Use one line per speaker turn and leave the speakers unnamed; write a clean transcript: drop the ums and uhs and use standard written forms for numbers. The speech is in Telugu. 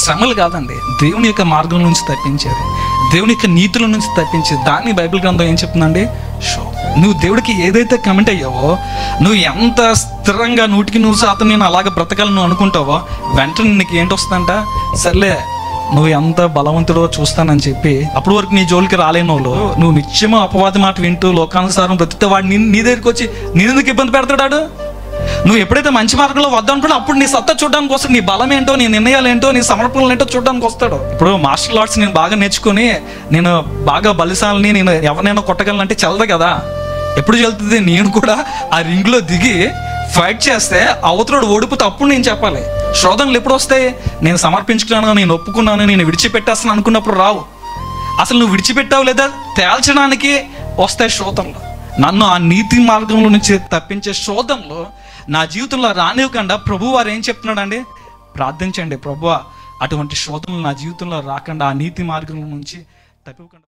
శ్రమలు కాదండి, దేవుని యొక్క మార్గం నుంచి తప్పించేది, దేవుని యొక్క నీతుల నుంచి తప్పించేది. దాన్ని బైబిల్ గ్రంథం ఏం చెప్తుందండి? నువ్వు దేవుడికి ఏదైతే కమిట్ అయ్యావో, నువ్వు ఎంత స్థిరంగా 100% నేను అలాగ బ్రతకాలని నువ్వు అనుకుంటావో, వెంటనే నీకు ఏంటి వస్తుందంట? సర్లే నువ్వు ఎంత బలవంతుడో చూస్తానని చెప్పి అప్పటి వరకు నీ జోలికి రాలేని వాళ్ళు, నువ్వు నిత్యమో అపవాది మాట వింటూ లోకానుసారం బ్రతికితే వాడు నీ దగ్గరికి వచ్చి నేనెందుకు ఇబ్బంది పెడతాడు? నువ్వు ఎప్పుడైతే మంచి మార్గంలో వద్దానుకున్నా అప్పుడు నీ సత్తా చూడడానికి వస్తాడు, నీ బలం ఏంటో, నీ నిర్ణయాలు ఏంటో, నీ సమర్పణలు ఏంటో చూడడానికి వస్తాడు. ఇప్పుడు మార్షల్ ఆర్ట్స్ నేను బాగా నేర్చుకుని నేను బాగా బలిశాలని నేను ఎవరినైనా కొట్టగలనంటే చల్లదు కదా. ఎప్పుడు చెల్తుంది? నేను కూడా ఆ రింగ్లో దిగి ఫైట్ చేస్తే అవతలోడు ఓడిపోతే అప్పుడు నేను చెప్పాలి. శోధనలు ఎప్పుడు వస్తాయి? నేను సమర్పించుకున్నాను, నేను ఒప్పుకున్నాను, నేను విడిచిపెట్టేస్తాను అనుకున్నప్పుడు రావు. అసలు నువ్వు విడిచిపెట్టావు లేదా తేల్చడానికి వస్తాయి శోధనలు. నన్ను ఆ నీతి మార్గంలో నుంచి తప్పించే శోధనలో నా జీవితంలో రానివ్వకుండా ప్రభు వారు ఏం చెప్తున్నాడండి? ప్రార్థించండి, ప్రభువా అటువంటి శోధనలు నా జీవితంలో రాకుండా ఆ నీతి మార్గం నుంచి తప్పివ్వకుండా.